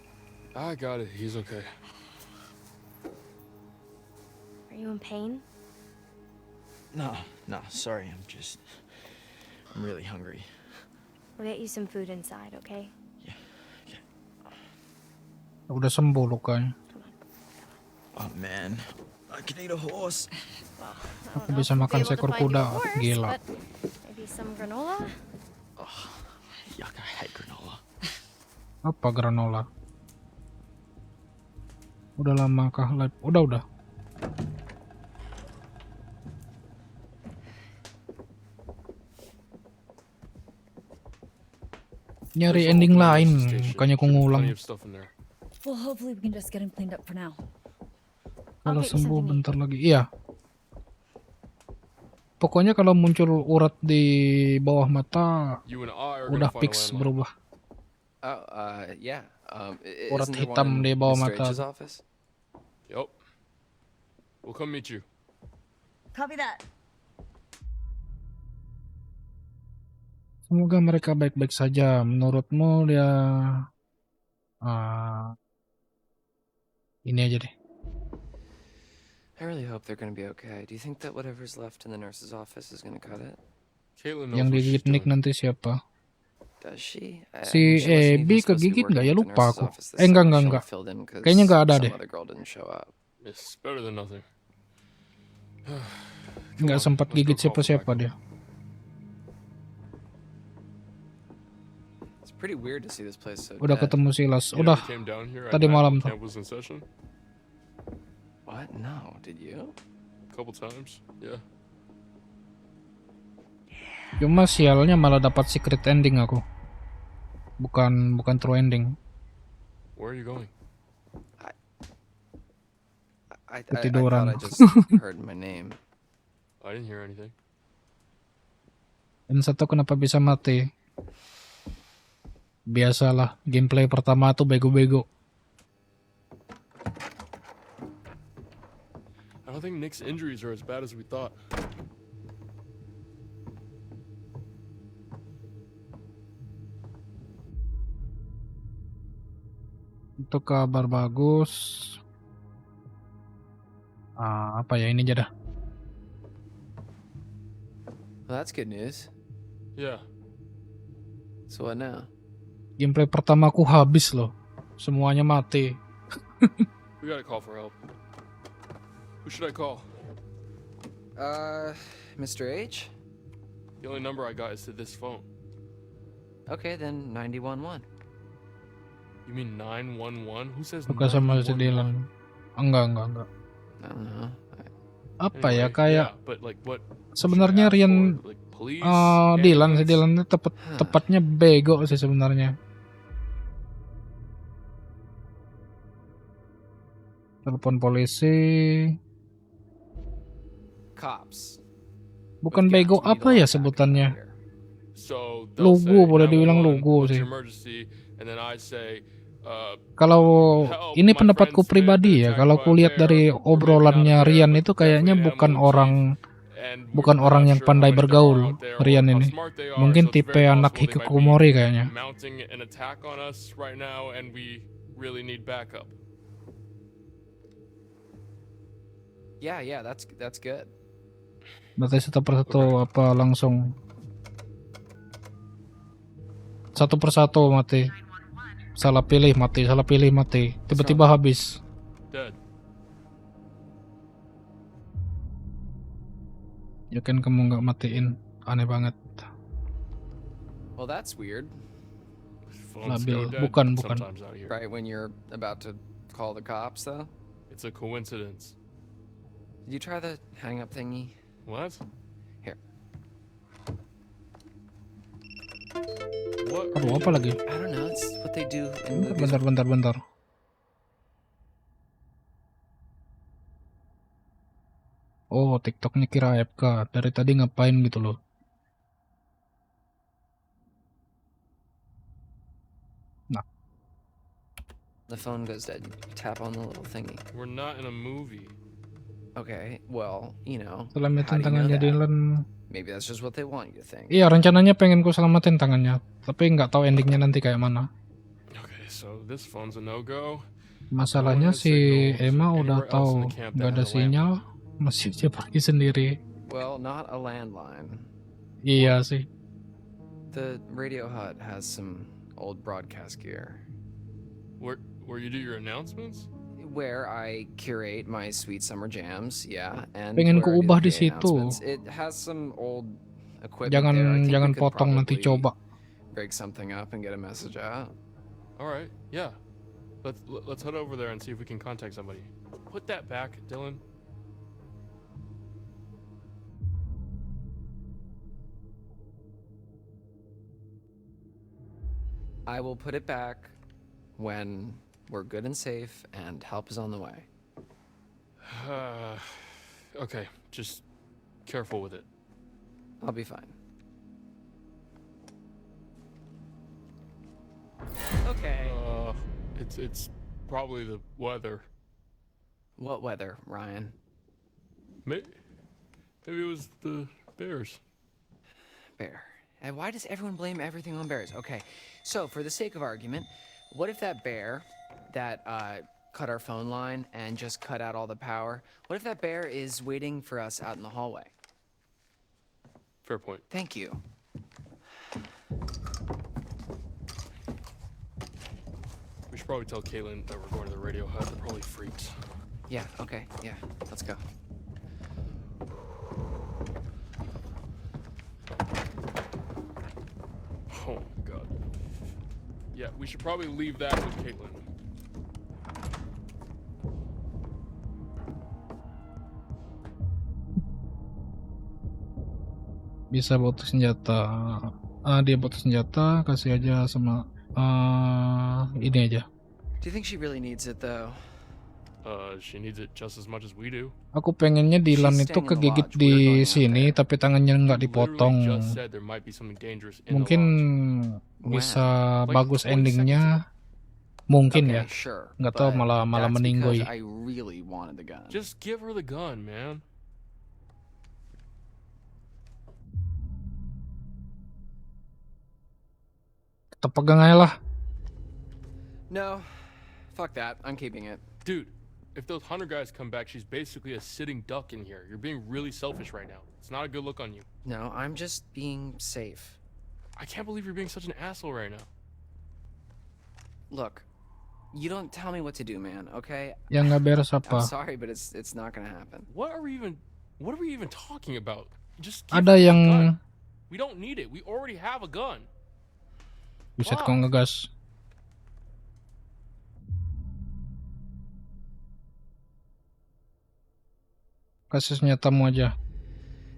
I got it. He's okay. Are you in pain? No, sorry. I'm really hungry. We'll get you some food inside, okay? Udah sembuh lukanya. Oh man, I can eat a horse. Aku bisa makan seekor kuda. Gila. Maybe some granola? Yuck, I hate granola. Apa granola? Udah lama kah live? Udah. Nyari ending lain, bukannya aku ngulang. Well, hopefully we can just get him cleaned up for now. Kalau sembuh bentar lagi. Iya. Pokoknya kalau muncul urat di bawah mata, udah fix berubah. Yeah. Urat hitam di bawah mata. Yup. We'll come meet you. Copy that. Semoga mereka baik-baik saja. Menurutmu dia ah, ini aja deh. I really hope they're gonna be okay. Do you think that whatever's left in the nurse's office is gonna cut it? Caitlin knows Yang what she's digigit Nick doing. nanti siapa? Does she? Si she wasn't even Abby supposed to be kegigit nggak? working Ya at the lupa nurse's aku. office this Enggak, summer. She only enggak. filled in 'cause Kayaknya nggak ada some deh. other girl didn't show up. It's better than nothing. Nggak sempat let's go gigit call siapa-siapa Rebecca. dia. It's pretty weird to see this place so Udah dead. ketemu Silas. You Udah never came down here tadi at night malam when tuh. camp was in session? What? No, did you? A couple times, yeah. Cuma sialnya malah dapat secret ending aku. Bukan true ending. Where are you going? I thought Ketiduran. I just heard my name. I didn't hear anything. Dan satu kenapa bisa mati? Biasalah, gameplay pertama tuh bego-bego. I don't think Nick's injuries are as bad as we thought. Untuk kabar bagus. Apa ya ini aja dah. Well, that's good news. Yeah. So what now? Gameplay pertamaku habis loh. Semuanya mati. We gotta call for help. Who should I call? Mr. H? The only number I got is to this phone. Okay, then 911. You mean 911? Who says Suka sama si 911? Dylan. Enggak. I don't know. Apa ya Anyway, kayak yeah, but like what sebenarnya should I ask Rian for? Like police? Dylan si Ambulance? Dylan itu tepatnya bego sih sebenarnya. Telepon polisi. Cops. Bukan bego apa ya sebutannya? So they'll Lugu, say, boleh dibilang 911, lugu what's sih. your emergency? And then I say, Kalau help, ini my pendapatku friend's pribadi been ya, attacked kalau by a kulihat bear. dari We're maybe obrolannya not there, Rian but itu kayaknya definitely bukan animal orang and bukan we're orang not yang sure pandai how many there bergaul, are out there or Rian how ini. smart they are, Mungkin so it's tipe very anak possible they might be hikikomori kayaknya. mounting an attack on us right now and we really need backup. Yeah, that's good. Berarti satu persatu apa langsung satu persatu mati. Salah pilih mati, tiba-tiba habis. Dead. Ya kan kamu nggak matiin, aneh banget. Well, that's weird. Phones Labil. go dead Bukan. sometimes out here. Right when you're about to call the cops, though? It's a coincidence. Did you try the hang up thingy? What? Here. What? Aduh, apa lagi? I don't know. It's what they do in movies. Bentar. Oh, TikToknya kira AFK. Dari tadi ngapain gitu loh. Nah, The phone goes dead. You tap on the little thingy. We're not in a movie. Okay, well, you know. selamatin how do you know tangannya that? Dylan. Maybe that's just what they want you to think. Iya, rencananya pengen ku selamatin tangannya. Tapi nggak tahu endingnya nanti kayak mana. Okay, so this phone's a no-go. Masalahnya si Emma udah tahu nggak ada sinyal. Masih dia pergi sendiri. Well, not a landline. Iya sih. The radio hut has some old broadcast gear Where you do your announcements? where I curate my sweet summer jams, yeah, and Pengen where I do ku ubah the di gay situ. announcements. It has some old equipment there. I think Jangan we could potong nanti probably coba. rig something up and get a message out. All right, yeah. Let's head over there and see if we can contact somebody. Put that back, Dylan. I will put it back when we're good and safe and help is on the way. Okay, just careful with it. I'll be fine. Okay. It's probably the weather. What weather, Ryan? Maybe it was the bears. Bear. And why does everyone blame everything on bears? Okay, so for the sake of argument, what if that bear that cut our phone line and just cut out all the power, what if that bear is waiting for us out in the hallway? Fair point. Thank you. We should probably tell Caitlin that we're going to the radio hut. They're probably freaks. Yeah, okay, yeah, let's go. Oh my god. Yeah, we should probably leave that with Caitlin. Bisa bawa senjata. Dia bawa senjata, kasih aja sama ini aja. Do you think she really needs it though? She needs it just as much as we do. Aku pengennya Dylan itu kegigit di sini, tapi tangannya nggak dipotong. Mungkin bisa bagus endingnya. Mungkin ya. Nggak tahu malah meninggoy. Just give her the gun, man. Kita pegang aja lah. No, fuck that. I'm keeping it. Dude, if those hunter guys come back, she's basically a sitting duck in here. You're being really selfish right now. It's not a good look on you. No, I'm just being safe. I can't believe you're being such an asshole right now. Look, you don't tell me what to do, man, okay? Yang nggak beres apa? I'm sorry, but it's not gonna happen. What are we even talking about? Just ada yang gun. We don't need it. We already have a gun. Bisa kok ngegas. Kasih senjatamu aja.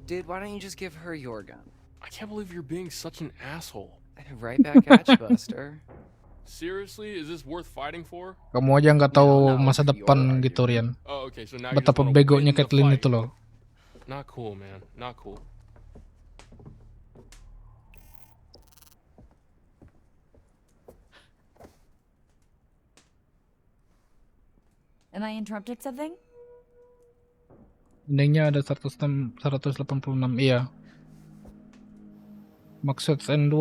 Dude, why don't you just give her your gun? I can't believe you're being such an asshole. Right back at you, Buster. Seriously, is this worth fighting for? Kamu aja nggak tahu masa depan gitu, Rian. Oh, okay, so now Betapa begonya Caitlin itu loh. Not cool, man. Not cool. Am I interrupted something? Endingnya ada 186, iya. Maksud N2.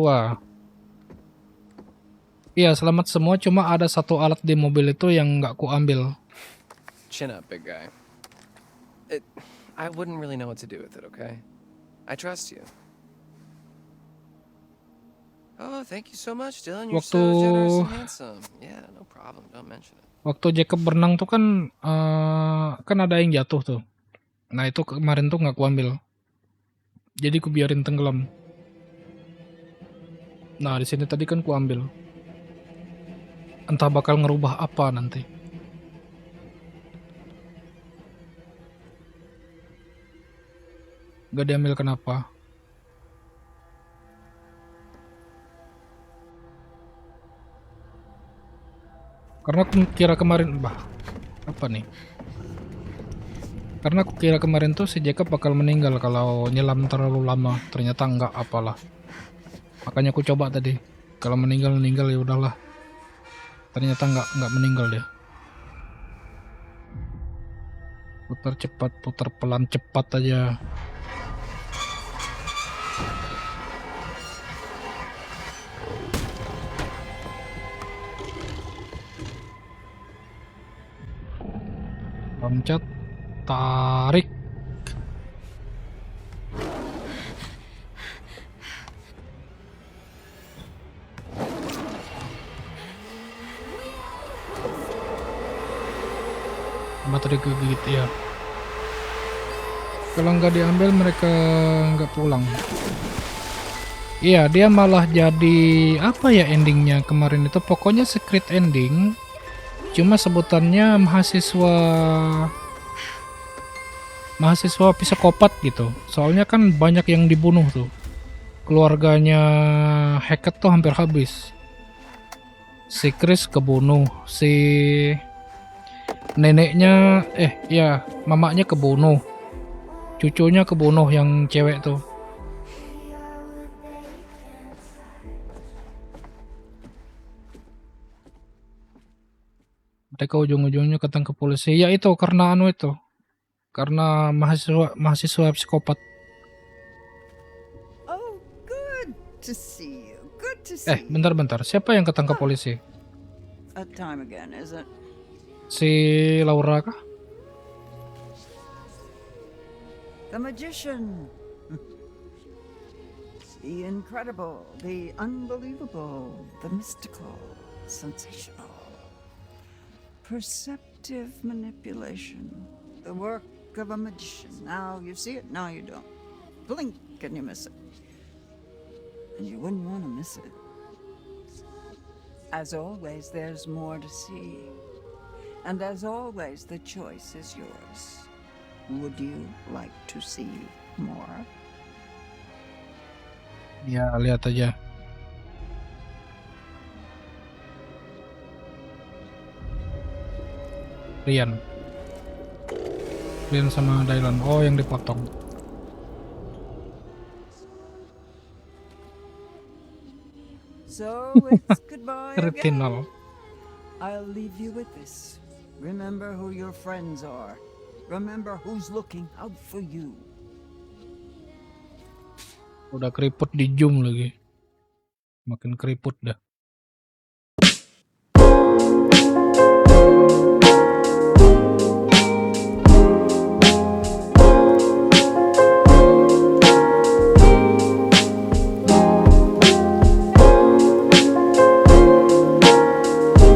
Iya, selamat semua, cuma ada satu alat di mobil itu yang nggak ku ambil. Chin up, big guy. I wouldn't really know what to do with it, okay? I trust you. Oh, thank you so much, Dylan. You're so generous and handsome. Yeah, no problem. Don't mention it. Waktu Jacob berenang tuh kan ada yang jatuh tuh. Nah itu kemarin tuh nggak kuambil. Jadi ku biarin tenggelam. Nah di sini tadi kan kuambil. Entah bakal ngerubah apa nanti. Gak diambil kenapa? Karena aku kira kemarin apa nih? Karena aku kira kemarin tuh si Jacob bakal meninggal kalau nyelam terlalu lama. Ternyata enggak, apalah. Makanya aku coba tadi. Kalau meninggal ya udahlah. Ternyata enggak meninggal dia. Putar cepat, putar pelan cepat aja. Loncat, tarik. Materi kegigit ya. Kalau nggak diambil mereka nggak pulang. Iya, dia malah jadi apa ya endingnya kemarin itu, pokoknya secret ending. Cuma sebutannya mahasiswa psikopat gitu. Soalnya kan banyak yang dibunuh tuh. Keluarganya Hackett tuh hampir habis. Si Chris kebunuh, si neneknya mamanya kebunuh. Cucunya kebunuh yang cewek tuh. Mereka ujung-ujungnya ketangkep polisi. Ya itu karena itu. karena mahasiswa psikopat. Oh, good to see you. Good to see you. Bentar. Siapa yang ketangkap polisi? A time again, is it? Si Laura kah? The magician. The incredible, the unbelievable, the mystical, sensational. Perceptive manipulation. The work of a magician. Now you see it, now you don't. Blink and you miss it. And you wouldn't want to miss it. As always, there's more to see. And as always, the choice is yours. Would you like to see more? Ya, lihat aja. Rian sama Dylan. Oh, yang dipotong. So it's goodbye Retinal. again. I'll leave you with this. Remember who your friends are. Remember who's looking out for you. Udah keriput di zoom lagi. Makin keriput dah.